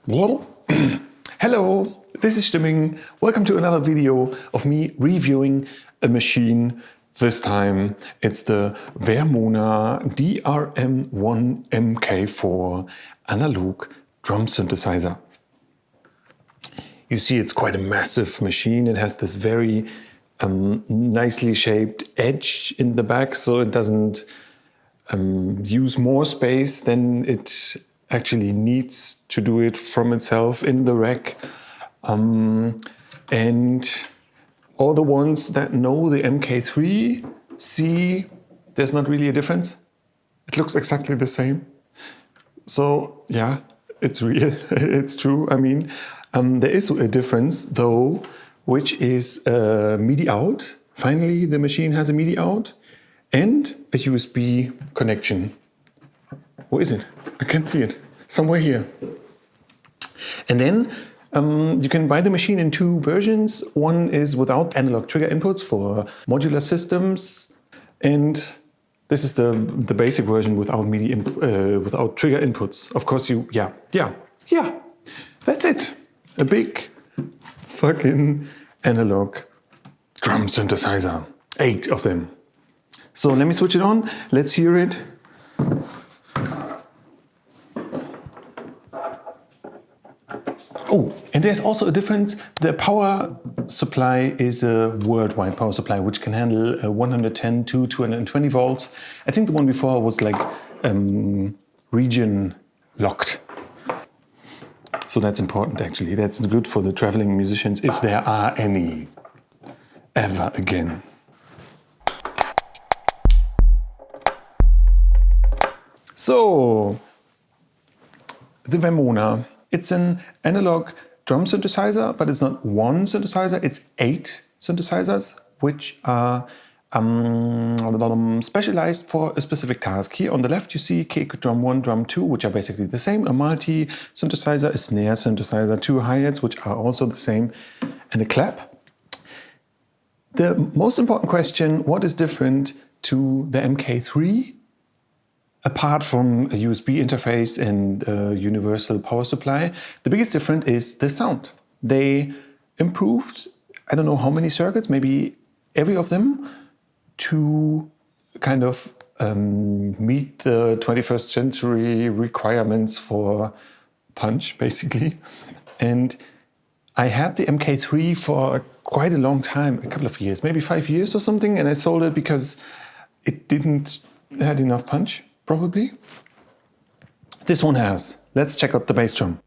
Hello, this is Stimming. Welcome to another video of me reviewing a machine. This time it's the Vermona DRM1 MKIV analog drum synthesizer. You see, it's quite a massive machine. It has this very nicely shaped edge in the back, so it doesn't use more space than it actually needs to do it from itself in the rack. And all the ones that know the MK3 see there's not really a difference. It looks exactly the same. So yeah, it's real, it's true. I mean, there is a difference though, which is MIDI out. Finally, the machine has a MIDI out and a USB connection. Where is it? I can't see it. Somewhere here. And then you can buy the machine in two versions. One is without analog trigger inputs for modular systems, and this is the basic version without MIDI without trigger inputs. Of course, that's it. A big fucking analog drum synthesizer. 8 of them. So let me switch it on. Let's hear it. Oh, and there's also a difference. The power supply is a worldwide power supply, which can handle 110 to 220 volts. I think the one before was like region locked. So that's important, actually. That's good for the traveling musicians, if there are any, ever again. So, the Vermona. It's an analog drum synthesizer, but it's not one synthesizer, it's 8 synthesizers, which are specialized for a specific task. Here on the left you see kick, drum 1, drum 2, which are basically the same. A multi-synthesizer, a snare synthesizer, 2 hi-hats, which are also the same, and a clap. The most important question, what is different to the MK3? Apart from a USB interface and a universal power supply, the biggest difference is the sound. They improved, I don't know how many circuits, maybe every of them, to kind of meet the 21st century requirements for punch, basically. And I had the MK3 for quite a long time, a couple of years, maybe 5 years or something, and I sold it because it didn't have enough punch. Probably. This one has. Let's check out the bass drum.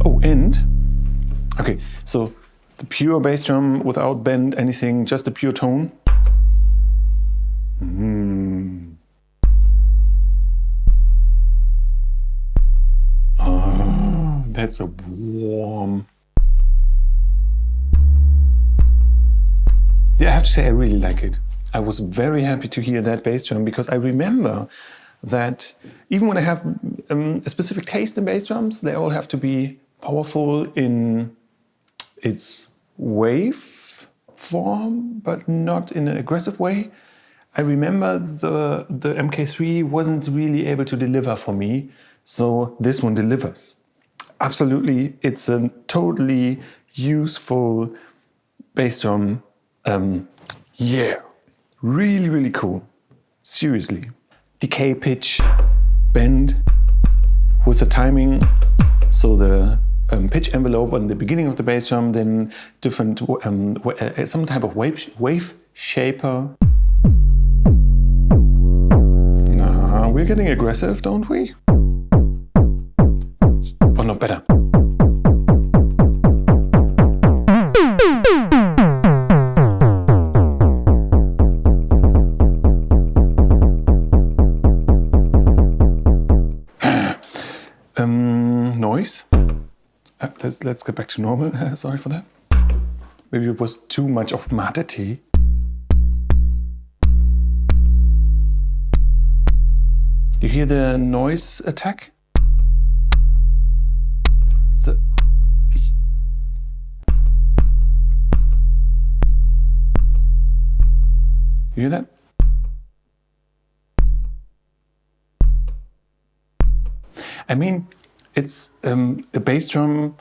Oh, and okay, so the pure bass drum without bend, anything, just the pure tone. Oh, that's a warm. Yeah, I have to say I really like it. I was very happy to hear that bass drum because I remember that even when I have a specific taste in bass drums, they all have to be powerful in its wave form, but not in an aggressive way. I remember the MK3 wasn't really able to deliver for me, so this one delivers. Absolutely, it's a totally useful bass drum. Yeah, really, really cool. Seriously. Decay, pitch, bend with the timing. So the pitch envelope on the beginning of the bass drum, then different, some type of wave shaper. We're getting aggressive, don't we? Or not better. Noise. Let's get back to normal. Sorry for that. Maybe it was too much of Matete. You hear the noise attack? You hear that? I mean, it's a bass drum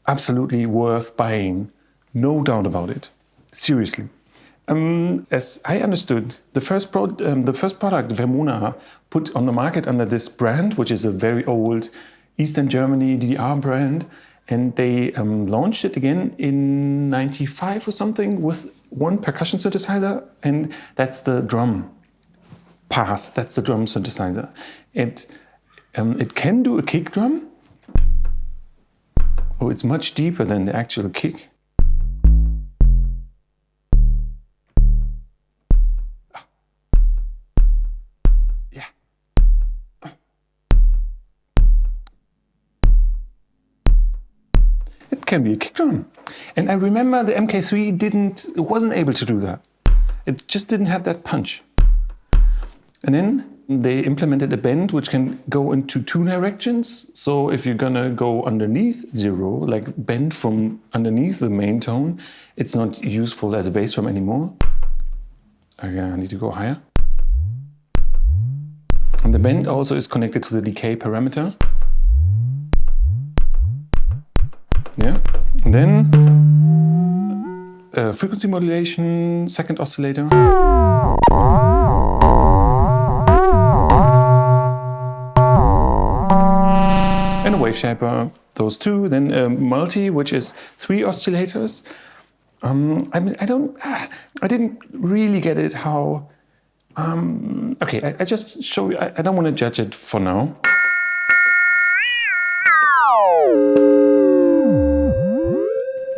absolutely worth buying, no doubt about it. Seriously. As I understood, the first product Vermona put on the market under this brand, which is a very old Eastern Germany DDR brand, and they launched it again in '95 or something with one percussion synthesizer, and that's the drum path. That's the drum synthesizer. It can do a kick drum. Oh, it's much deeper than the actual kick. Yeah. It can be a kick drum. And I remember the MK3 wasn't able to do that. It just didn't have that punch. And then they implemented a bend which can go into two directions. So if you're gonna go underneath 0, like bend from underneath the main tone, it's not useful as a bass drum anymore. Okay, I need to go higher. And the bend also is connected to the decay parameter. Yeah. And then frequency modulation, second oscillator. And a wave shaper, those two. Then a multi, which is 3 oscillators. I mean, I didn't really get it how. Okay, I just show you. I don't want to judge it for now.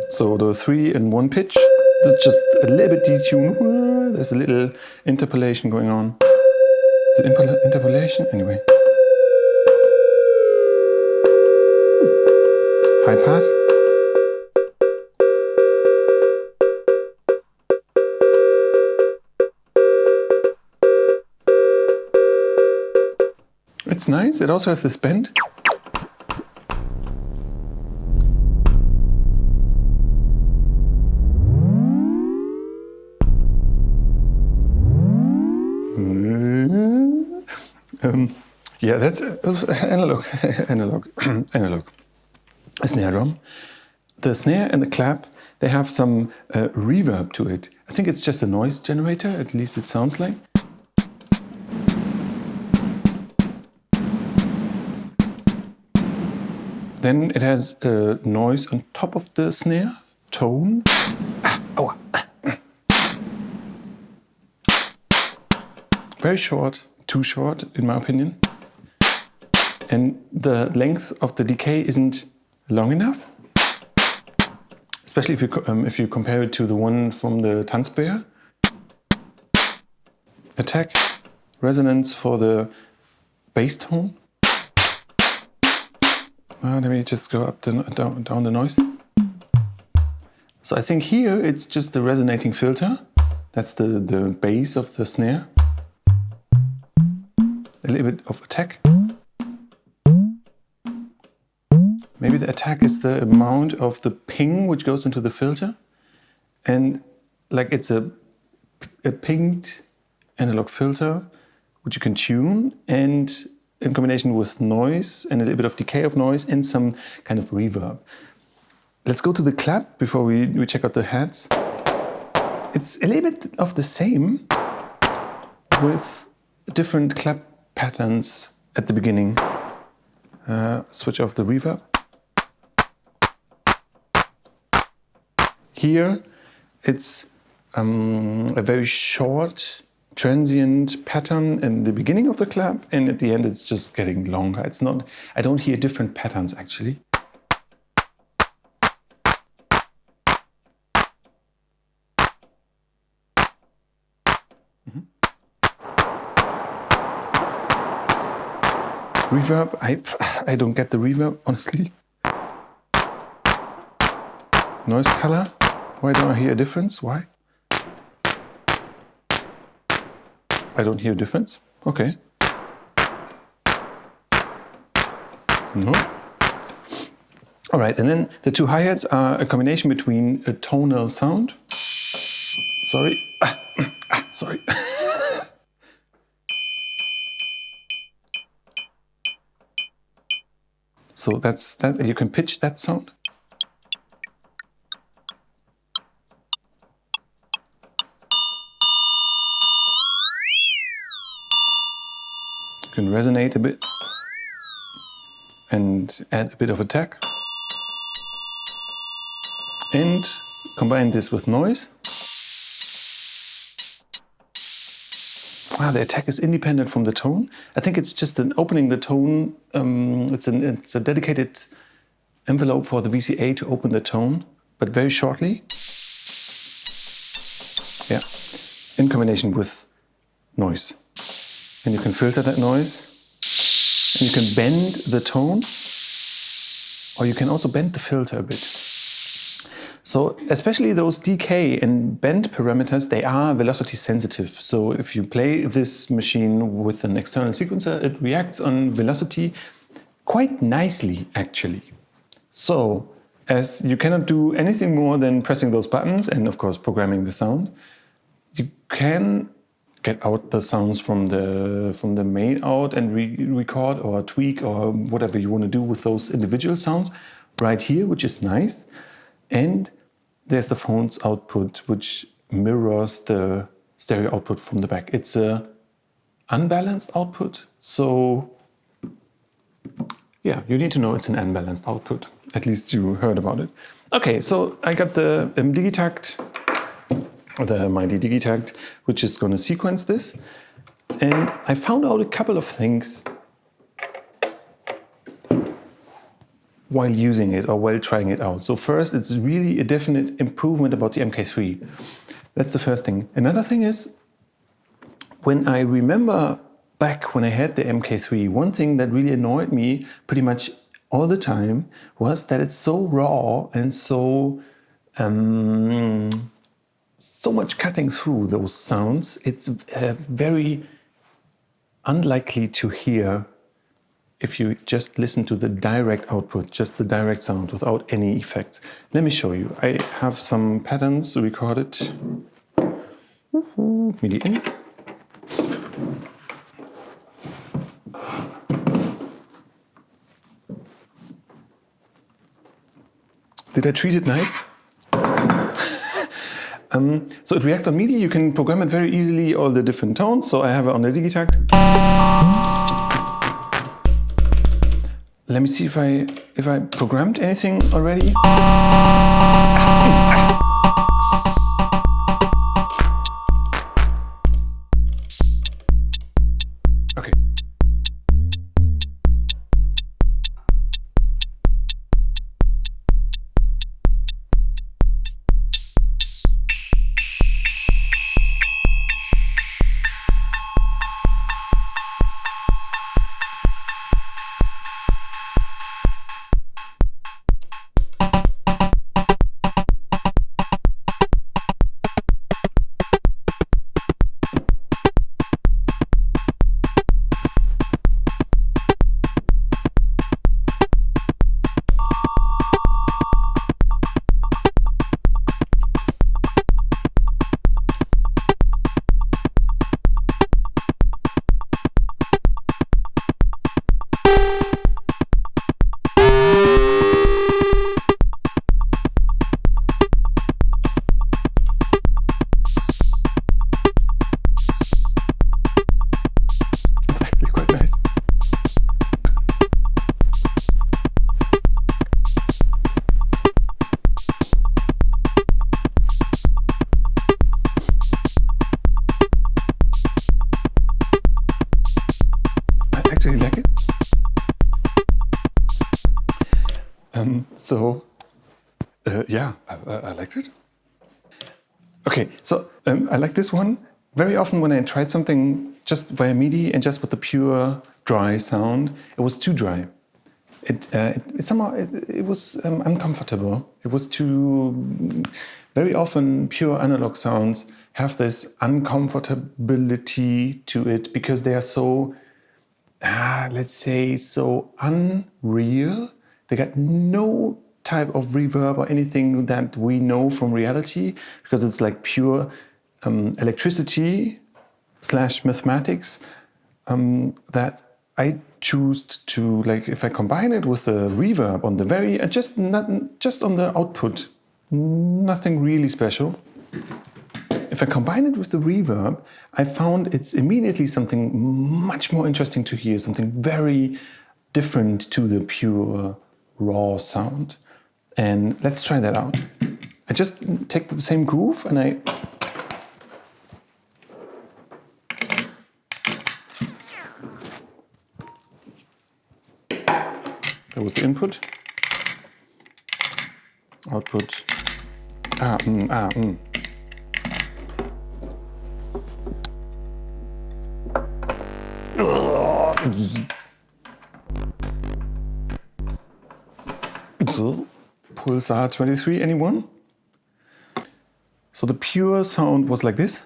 So the 3 in 1 pitch, that's just a little bit detuned. There's a little interpolation going on. Is it interpolation? Anyway. High pass. It's nice. It also has this bend. Yeah, that's analog. Analog. A snare drum. The snare and the clap, they have some reverb to it. I think it's just a noise generator, at least it sounds like. Then it has a noise on top of the snare, tone. Very short, too short in my opinion. And the length of the decay isn't long enough. Especially if you compare it to the one from the Tanzbär. Attack, resonance for the bass tone. Let me just go up down the noise. So I think here it's just the resonating filter. That's the bass of the snare. A little bit of attack. Maybe the attack is the amount of the ping which goes into the filter. And like it's a pinged analog filter which you can tune, and in combination with noise and a little bit of decay of noise and some kind of reverb. Let's go to the clap before we check out the heads. It's a little bit of the same with different clap patterns at the beginning. Switch off the reverb. Here it's a very short transient pattern in the beginning of the clap, and at the end it's just getting longer. It's not, I don't hear different patterns actually. Reverb, I don't get the reverb, honestly. Noise color, why don't I hear a difference? Why? I don't hear a difference. Okay. No. All right, and then the two hi-hats are a combination between a tonal sound. Sorry. Sorry. So that's that. You can pitch that sound. You can resonate a bit and add a bit of attack. And combine this with noise. The attack is independent from the tone. I think it's just an opening the tone. It's a dedicated envelope for the VCA to open the tone, but very shortly. Yeah, in combination with noise. And you can filter that noise. And you can bend the tone, or you can also bend the filter a bit. So especially those decay and bend parameters, they are velocity sensitive. So if you play this machine with an external sequencer, it reacts on velocity quite nicely, actually. So as you cannot do anything more than pressing those buttons and of course programming the sound, you can get out the sounds from the main out and record or tweak or whatever you want to do with those individual sounds right here, which is nice. And there's the phone's output, which mirrors the stereo output from the back. It's a unbalanced output, so yeah, you need to know it's an unbalanced output. At least you heard about it. Okay, so I got the Digitact, the Mighty Digitact, which is going to sequence this, and I found out a couple of things while using it or while trying it out. So first, it's really a definite improvement about the MK3. That's the first thing. Another thing is, when I remember back when I had the MK3, one thing that really annoyed me pretty much all the time was that it's so raw and so much cutting through those sounds. It's very unlikely to hear if you just listen to the direct output, just the direct sound without any effects. Let me show you. I have some patterns recorded. MIDI in. Did I treat it nice? So it reacts on MIDI. You can program it very easily, all the different tones. So I have it on the Digitact. Let me see if I programmed anything already. Okay. Actually like it. Yeah, I liked it. Okay, so I like this one. Very often when I tried something just via MIDI and just with the pure dry sound, it was too dry. It was uncomfortable. It was too. Very often pure analog sounds have this uncomfortability to it because they are so, let's say, so unreal. They got no type of reverb or anything that we know from reality because it's like pure electricity / mathematics that I choose to, like, if I combine it with the reverb on the very, just on the output, nothing really special. If I combine it with the reverb, I found it's immediately something much more interesting to hear, something very different to the pure raw sound. And let's try that out. I just take the same groove and I that was the input. Output. Pulsar 23, anyone? So the pure sound was like this.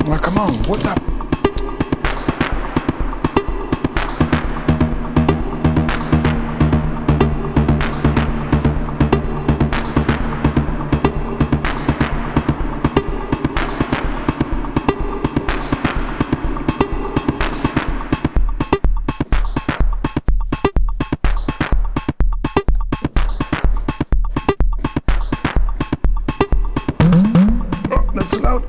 Oh, come on, what's up? Oh, that's too loud.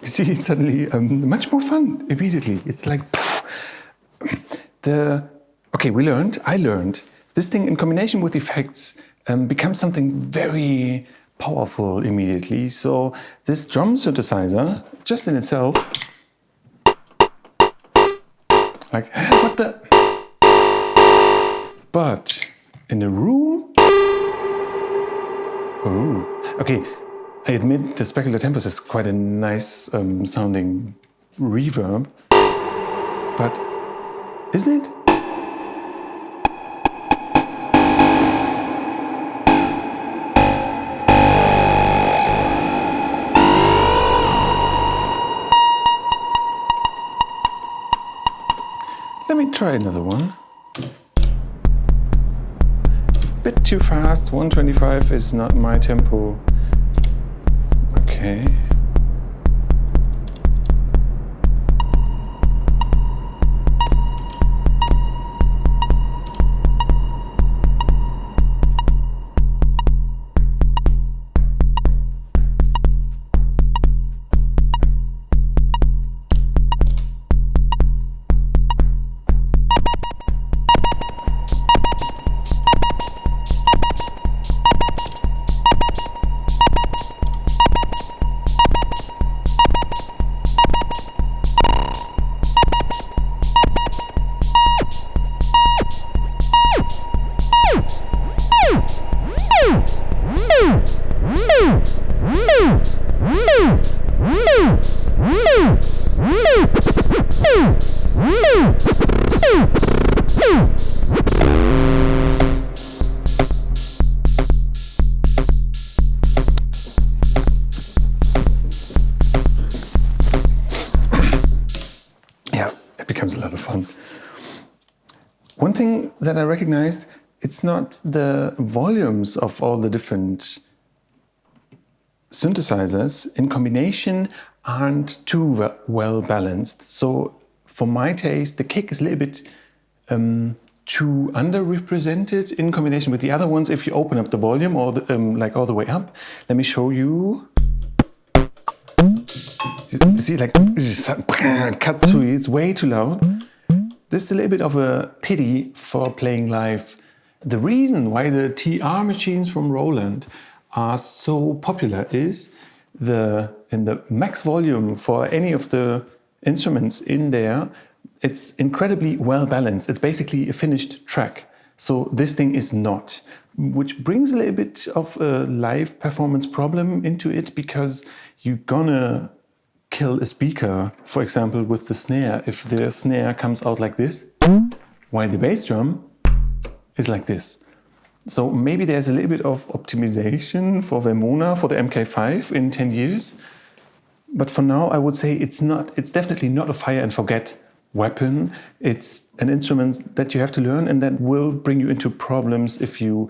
See, it's suddenly much more fun immediately. It's like I learned this thing in combination with effects becomes something very powerful immediately. So this drum synthesizer, just in itself, like what the? But in a room, oh, okay. I admit the specular tempest is quite a nice sounding reverb, but isn't it? Let me try another one. It's a bit too fast. 125 is not my tempo. Okay. Yeah, it becomes a lot of fun. One thing that I recognized, it's not the volumes of all the different synthesizers in combination aren't too well balanced. So for my taste, the kick is a little bit too underrepresented in combination with the other ones. If you open up the volume or the, like all the way up, let me show you. You see, like, it cuts through, it's way too loud. This is a little bit of a pity for playing live. The reason why the TR machines from Roland are so popular is in the max volume for any of the instruments in there, it's incredibly well balanced. It's basically a finished track. So this thing is not, which brings a little bit of a live performance problem into it, because you're gonna kill a speaker, for example, with the snare, if the snare comes out like this, while the bass drum is like this. So maybe there's a little bit of optimization for Vermona, for the MKIV in 10 years. But for now, I would say it's definitely not a fire and forget weapon. It's an instrument that you have to learn and that will bring you into problems if you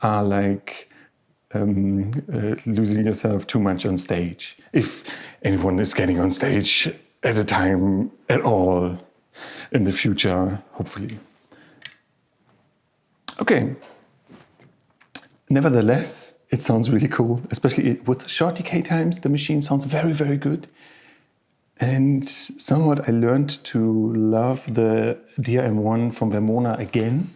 are like losing yourself too much on stage. If anyone is getting on stage at a time at all in the future, hopefully. Okay. Nevertheless, it sounds really cool, especially with short decay times. The machine sounds very, very good. And somewhat I learned to love the DRM1 from Vermona again,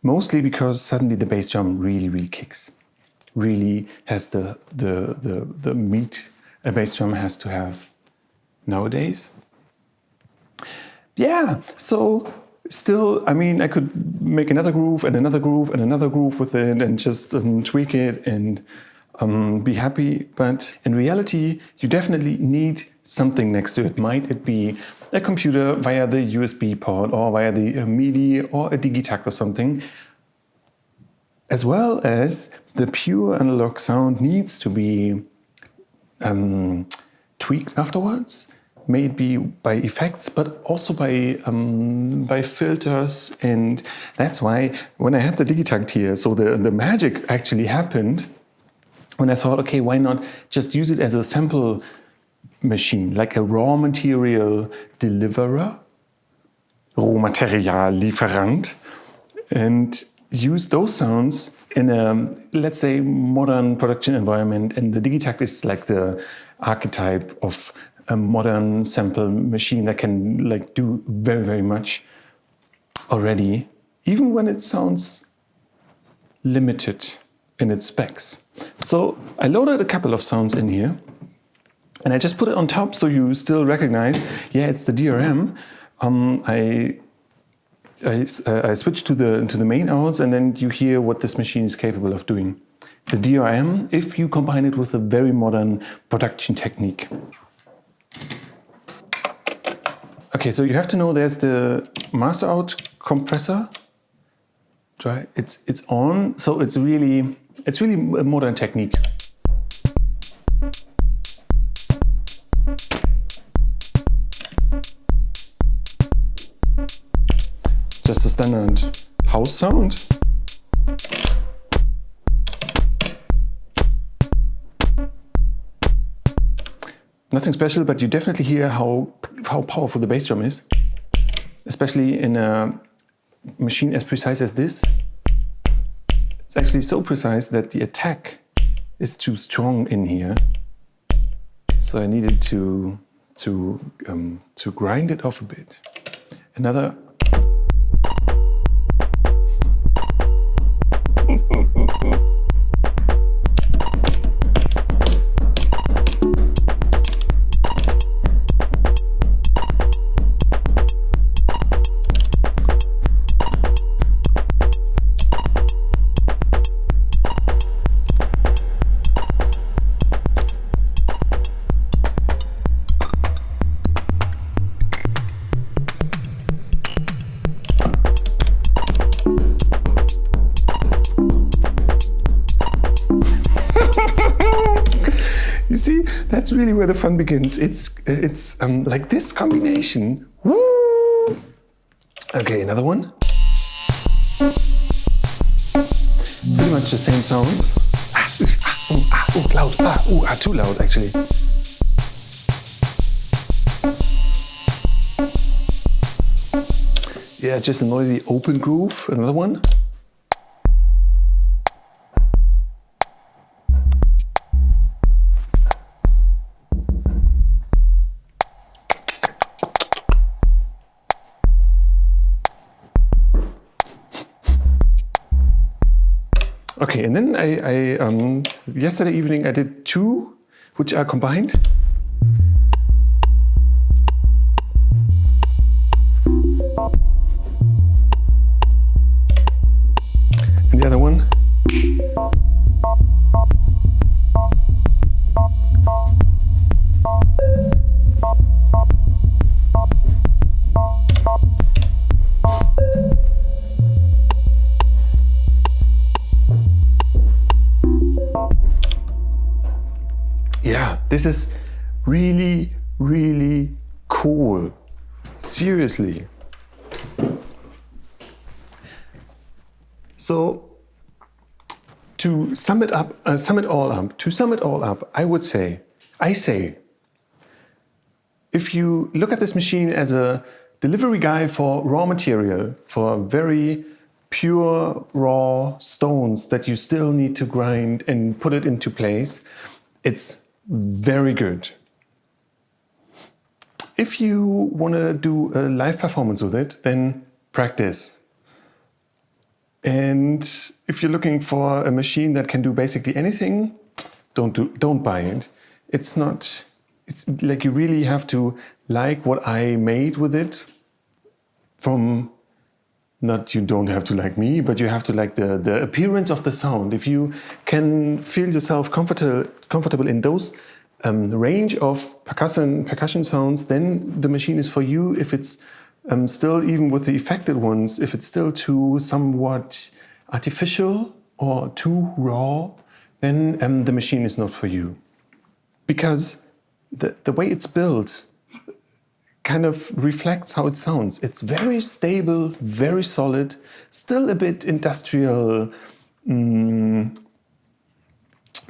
mostly because suddenly the bass drum really, really kicks. Really has the meat a bass drum has to have nowadays. Yeah, so still, I mean, I could make another groove and another groove and another groove with it and just tweak it and be happy. But in reality, you definitely need something next to it. Might it be a computer via the USB port or via the MIDI or a Digitakt or something, as well as the pure analog sound needs to be tweaked afterwards. May it be by effects, but also by filters. And that's why when I had the Digitakt here, so the magic actually happened when I thought, okay, why not just use it as a sample machine, like a raw material deliverer, Rohmateriallieferant, and use those sounds in a, let's say, modern production environment. And the Digitakt is like the archetype of a modern sample machine that can like do very, very much already, even when it sounds limited in its specs. So I loaded a couple of sounds in here and I just put it on top so you still recognize, yeah, it's the DRM. I switched to the main outs and then you hear what this machine is capable of doing. The DRM, if you combine it with a very modern production technique. Okay, so you have to know there's the master out compressor. Try it's on, so it's really a modern technique. Just a standard house sound. Nothing special, but you definitely hear how powerful the bass drum is, especially in a machine as precise as this. It's actually so precise that the attack is too strong in here. So I needed to grind it off a bit. Another. You see, that's really where the fun begins. It's like this combination. Woo! Okay, another one. Pretty much the same sounds. Loud. Too loud actually. Yeah, just a noisy open groove, another one. Okay, and then I yesterday evening I did two, which are combined. And the other one. Yeah, this is really, really cool. Seriously. So, to sum it all up, I say, if you look at this machine as a delivery guy for raw material, for very pure raw stones that you still need to grind and put it into place, it's very good. If you want to do a live performance with it, then practice. And if you're looking for a machine that can do basically anything, don't buy it. It's like you really have to like what I made with it. You don't have to like me, but you have to like the appearance of the sound. If you can feel yourself comfortable in those range of percussion sounds, then the machine is for you. If it's still, even with the affected ones, if it's still too somewhat artificial or too raw, then the machine is not for you. Because the way it's built kind of reflects how it sounds. It's very stable, very solid, still a bit industrial,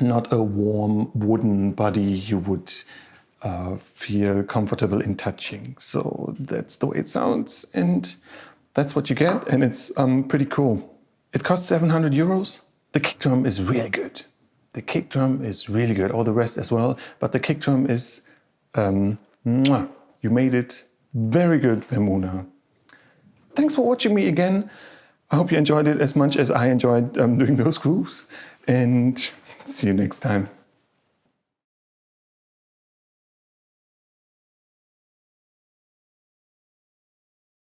not a warm wooden body you would feel comfortable in touching. So that's the way it sounds, and that's what you get, and it's pretty cool. It costs 700 euros. The kick drum is really good. All the rest as well, but the kick drum is you made it very good, Vermona. Thanks for watching me again. I hope you enjoyed it as much as I enjoyed doing those grooves, and see you next time.